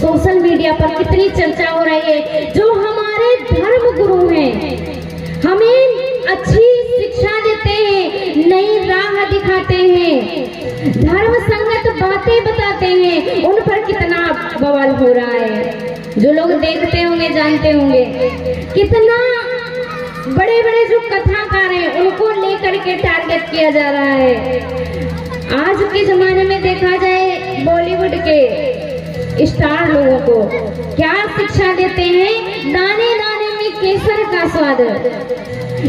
Social media पर कितनी चर्चा हो रही है। जो हमारे धर्म गुरु हैं, हमें अच्छी शिक्षा देते हैं, नई राह दिखाते हैं, धर्म संगत बातें बताते हैं, उन पर कितना बवाल हो रहा है। जो लोग देखते होंगे जानते होंगे कितना बड़े बड़े जो कथाकार हैं उनको लेकर के टारगेट किया जा रहा है। आज के जमाने में देखा जाए बॉलीवुड के स्टार लोगों को क्या शिक्षा देते हैं, दाने दाने में केसर का स्वाद,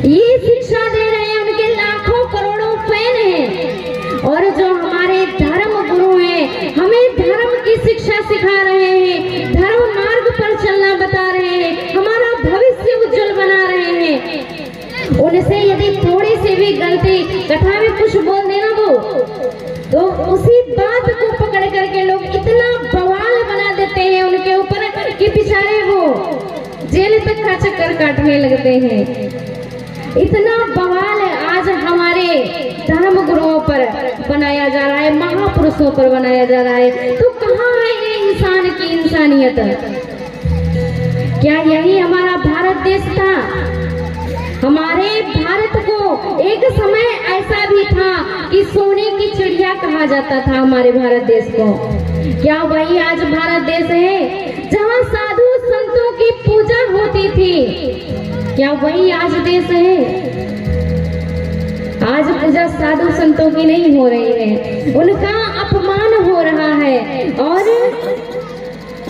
ये शिक्षा दे रहे हैं। उनके लाखों करोड़ों फैन हैं। और जो हमारे धर्म गुरु हैं, हमें धर्म की शिक्षा सिखा रहे हैं, धर्म मार्ग पर चलना बता रहे हैं, हमारा भविष्य उज्जवल बना रहे हैं। उनसे यदि थोड़ी सी भी गलती कथा में कुछ बोल देना तो उसी बात को पकड़ करके लोग इतना बवाल बना देते हैं उनके ऊपर कि बेचारे वो जेल तक का चक्कर काटने लगते हैं। इतना बवाल आज हमारे धर्म गुरुओं पर बनाया जा रहा है, महापुरुषों पर बनाया जा रहा है। तो कहाँ है ये इंसान की इंसानियत? क्या यही हमारा भारत देश था? हमारे भारत को एक समय ऐसा भी था कि सोने की चिड़िया कहा जाता था हमारे भारत देश को। क्या वही आज भारत देश है जहाँ साधु संतों की पूजा होती थी? क्या वही आज देश है? आज पूजा साधु संतों की नहीं हो रही है, उनका अपमान हो रहा है। और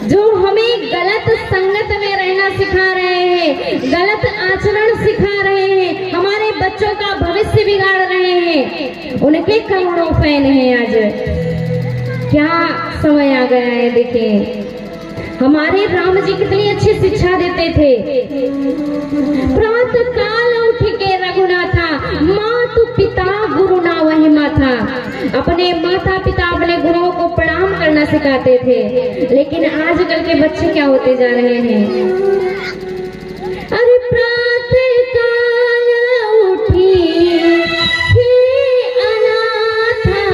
जो हमें गलत संगत में रहना सिखा रहे हैं, गलत आचरण सिखा रहे हैं, हमारे बच्चों का भविष्य बिगाड़ रहे हैं, उनके करोड़ों फैन हैं। आज क्या समय आ गया है। देखिए हमारे राम जी कितनी अच्छी शिक्षा देते थे। प्रातः काल उठ के रघुनाथा, मातु पिता गुरु ना वही माथा। अपने माता पिता अपने गुरुओं को प्रणाम करना सिखाते थे। लेकिन आजकल के बच्चे क्या होते जा रहे हैं? अरे प्रातः काल उठी हे अनाथा,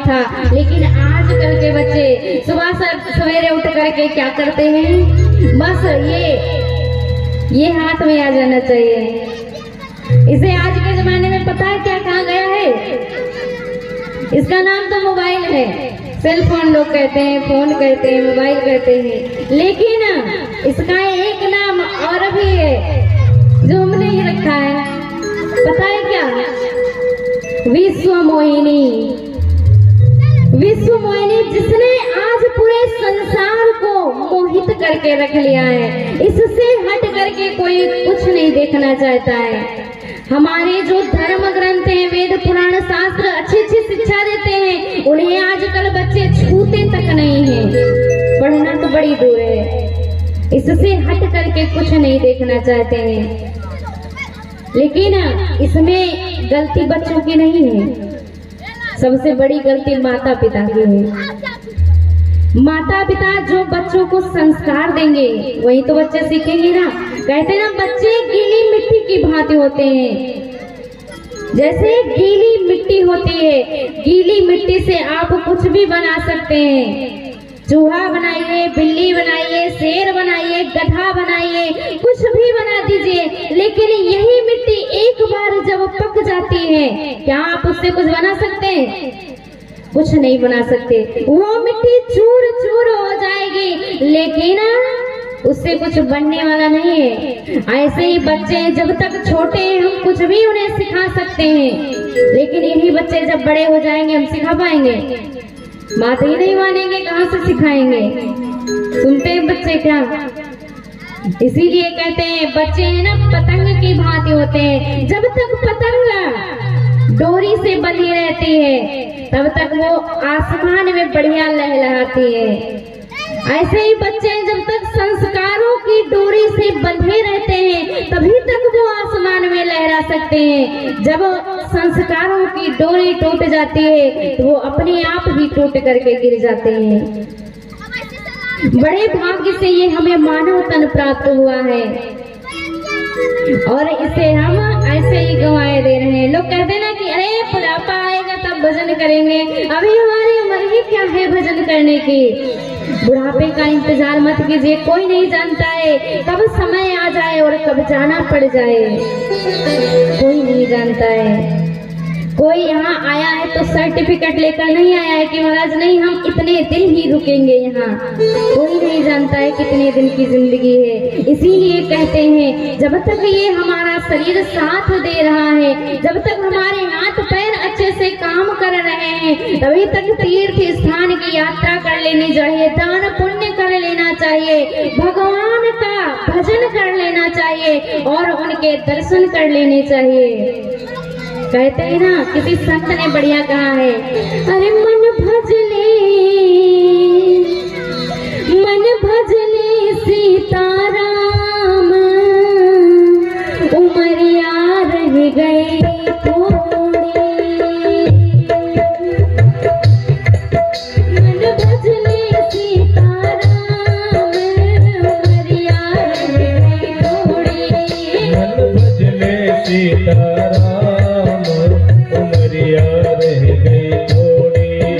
था। लेकिन आजकल के बच्चे सुबह सवेरे उठ करके क्या करते हैं, बस ये हाथ में आ जाना चाहिए। इसे आज के जमाने में पता है क्या कहा गया है? इसका नाम तो मोबाइल है, सेल फोन लोग कहते हैं, फोन कहते हैं, मोबाइल कहते हैं। लेकिन इसका एक नाम और भी है जो हमने ही रखा है, पता है क्या? विश्व मोहिनी। विश्व मोहिनी जिसने आज पूरे संसार को मोहित करके रख लिया है। इससे हट करके कोई कुछ नहीं देखना चाहता है। हमारे जो धर्म ग्रंथ हैं, वेद पुराण शास्त्र अच्छी अच्छी शिक्षा देते हैं, उन्हें आजकल बच्चे छूते तक नहीं हैं। पढ़ना तो बड़ी दूर है, इससे हट करके कुछ नहीं देखना चाहते हैं। लेकिन इसमें गलती बच्चों की नहीं है, सबसे बड़ी गलती माता पिता की है। माता पिता जो बच्चों को संस्कार देंगे वही तो बच्चे सीखेंगे ना। कहते हैं ना, बच्चे गीली मिट्टी की भांति होते हैं। जैसे गीली मिट्टी होती है, गीली मिट्टी से आप कुछ भी बना सकते हैं। चूहा बनाइए, बिल्ली बनाइए, शेर बनाइए, गधा बनाइए, कुछ भी बना दीजिए। लेकिन यही मिट्टी एक बार जब पक जाती है, क्या आप उससे कुछ बना सकते हैं? कुछ नहीं बना सकते। वो मिट्टी चूर चूर हो जाएगी, लेकिन उससे कुछ बनने वाला नहीं है। ऐसे ही बच्चे जब तक छोटे हैं हम कुछ भी उन्हें सिखा सकते हैं, लेकिन यही बच्चे जब बड़े हो जाएंगे हम सिखा पाएंगे? बात ही नहीं मानेंगे, कहाँ से सिखाएंगे? सुनते हैं बच्चे क्या? इसीलिए कहते हैं बच्चे हैं ना पतंग की भांति होते हैं। जब तक पतंग डोरी से बंधी रहती है तब तक वो आसमान में बढ़िया लहलहाती है। ऐसे ही बच्चे जब तक संस्कारों की डोरी से बंधे रहते हैं तभी तक वो आसमान में लहरा सकते हैं। जब संस्कारों की डोरी टूट जाती है तो वो अपने आप ही टूट करके गिर जाते हैं। बड़े भाग्य से ये हमें मानव तन प्राप्त हुआ है और इसे हम ऐसे ही गंवाए दे रहे हैं। लोग कहते हैं ना कि अरे बुढ़ापा आएगा तब भजन करेंगे। अभी हमारी उम्र ही क्या है भजन करने की? बुढ़ापे का इंतजार मत कीजिए, कोई नहीं जानता है कब समय आ जाए और कब जाना पड़ जाए, कोई नहीं जानता है। कोई यहाँ आया है तो सर्टिफिकेट लेकर नहीं आया है कि महाराज नहीं हम इतने दिन ही रुकेंगे यहाँ। कोई नहीं जानता है कितने दिन की जिंदगी है। इसीलिए कहते हैं जब तक ये हमारा शरीर साथ दे रहा है, जब तक हमारे हाथ पैर अच्छे से काम कर रहे हैं, तभी तक तीर्थ स्थान की यात्रा कर लेनी चाहिए, दान पुण्य कर लेना चाहिए, भगवान का भजन कर लेना चाहिए और उनके दर्शन कर लेने चाहिए। कहते हैं ना, किसी संत ने बढ़िया कहा है, अरे मन भजले सीताराम, उमरिया रह गए थोड़े। मन भजले सीताराम, उमरिया रह गए थोड़े। मन भजले सीताराम, उमरिया रह गई थोड़ी।